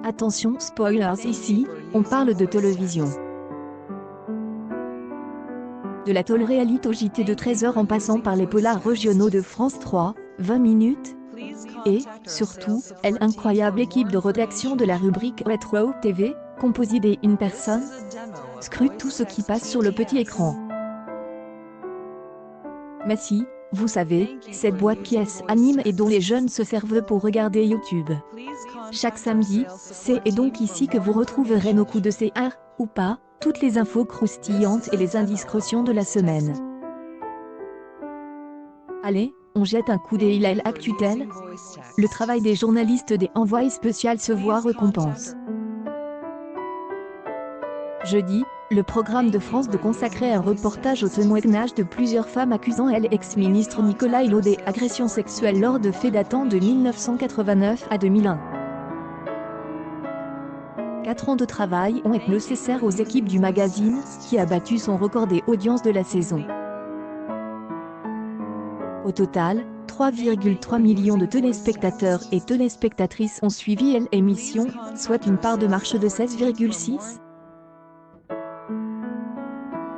Attention spoilers ici, on parle de télévision. De la télé-réalité au JT de 13h en passant par les polars régionaux de France 3, 20 minutes. Et, surtout, l'incroyable équipe de rédaction de la rubrique Retro TV, composée d'une personne, scrute tout ce qui passe sur le petit écran. Mais si, vous savez, cette boîte qui anime et dont les jeunes se servent pour regarder YouTube. Chaque samedi, c'est donc ici que vous retrouverez nos coups de CR, ou pas, toutes les infos croustillantes et les indiscrétions de la semaine. Allez, on jette un coup d'œil à l'actuel. Le travail des journalistes des envois spéciaux se voit récompense. Jeudi, le programme de France de consacrer un reportage au témoignage de plusieurs femmes accusant l'ex-ministre Nicolas Hulot d'agressions sexuelles lors de faits datant de 1989 à 2001. 4 ans de travail ont été nécessaires aux équipes du magazine, qui a battu son record des audiences de la saison. Au total, 3,3 millions de téléspectateurs et téléspectatrices ont suivi l'émission, soit une part de marche de 16,6%.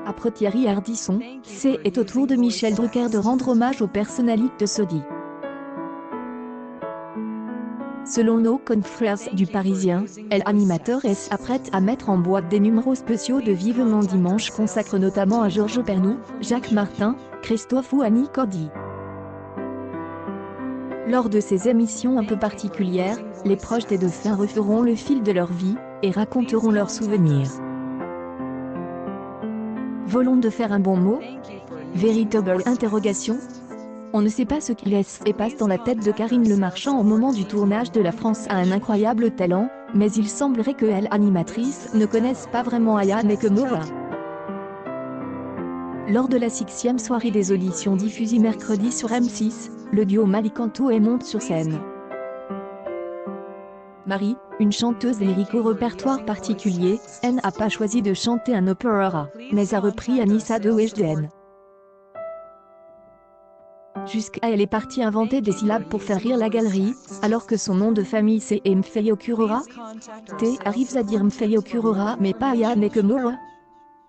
Après Thierry Ardisson, c'est au tour de Michel Drucker de rendre hommage aux personnalités de Sodi. Selon nos confrères du Parisien, l'animateur s'apprête à mettre en boîte des numéros spéciaux de Vivement Dimanche consacrent notamment à Georges Pernou, Jacques Martin, Christophe ou Annie Cordy. Lors de ces émissions un peu particulières, les proches des dauphins referont le fil de leur vie et raconteront leurs souvenirs. Volons de faire un bon mot? Véritable interrogation? On ne sait pas ce qui se passe dans la tête de Karine Le Marchand au moment du tournage de La France a un incroyable talent, mais il semblerait que l'animatrice ne connaisse pas vraiment Aya Nakamura. Lors de la 6e soirée des auditions diffusée mercredi sur M6, le duo Malikanto monte sur scène. Marie, une chanteuse lyrique au répertoire particulier, n'a pas choisi de chanter un opéra, mais a repris Anissa de Weshden. Jusqu'à elle est partie inventer des syllabes pour faire rire la galerie, alors que son nom de famille c'est Mfeyokurora. Arrives à dire Mfeyokurora mais pas Aya Nakamura.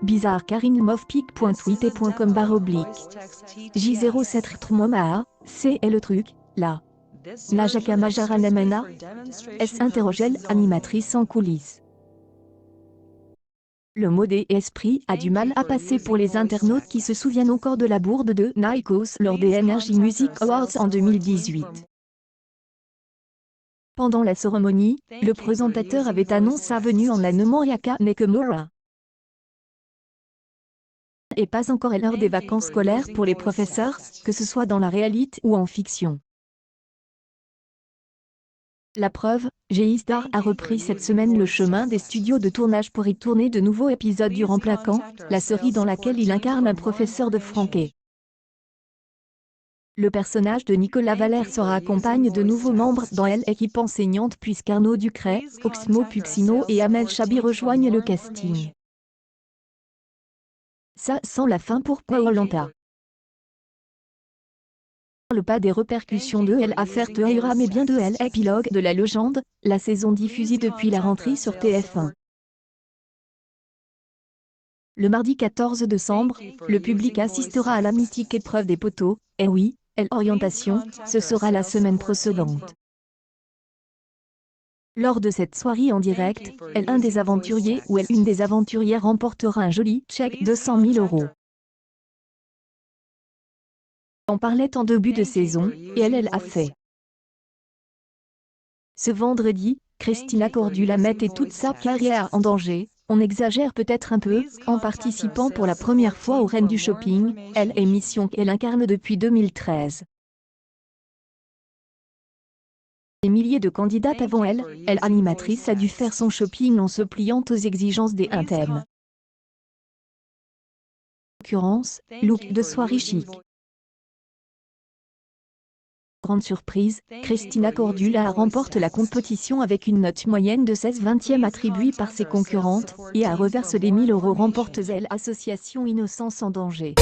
Bizarre Karine Movpic.tweeté.com /. J07 Trmomaa, c'est le truc, là. Najaka Majaranamana. Interroge l'animatrice en coulisses. Le mot des esprits a du mal à passer pour les internautes qui se souviennent encore de la bourde de Nikos lors des Energy Music Awards en 2018. Pendant la cérémonie, le présentateur avait annoncé sa venue en la nommant Aya Nakamura. Et pas encore l'heure des vacances scolaires pour les professeurs, que ce soit dans la réalité ou en fiction. La preuve, G-Star a repris cette semaine le chemin des studios de tournage pour y tourner de nouveaux épisodes du Remplaçant, la série dans laquelle il incarne un professeur de franquet. Le personnage de Nicolas Valère sera accompagne de nouveaux membres dans l'équipe enseignante puisqu'Arnaud Ducret, Oxmo Puccino et Amel Chabi rejoignent le casting. Ça sent la fin pour Koh-Lanta. Ne parle pas des répercussions de l'affaire Tehran mais bien de l'épilogue de la légende, la saison diffusée depuis la rentrée sur TF1. Le mardi 14 décembre, le public assistera à la mythique épreuve des poteaux, et oui, l'orientation, ce sera la semaine précédente. Lors de cette soirée en direct, un des aventuriers ou une des aventurières remportera un joli chèque de 100 000 €. On parlait en début de saison, et elle a fait. Ce vendredi, Christina Cordula mettait toute sa carrière en danger, on exagère peut-être un peu, en participant pour la première fois aux Reines du Shopping, émission qu'elle incarne depuis 2013. Des milliers de candidates avant l'animatrice a dû faire son shopping en se pliant aux exigences des thèmes. Concurrence, look de soirée chic. Grande surprise, Christina Cordula remporte la compétition avec une note moyenne de 16/20 attribuée par ses concurrentes, et a reverse les 1 000 € remporte l'association Innocence en danger.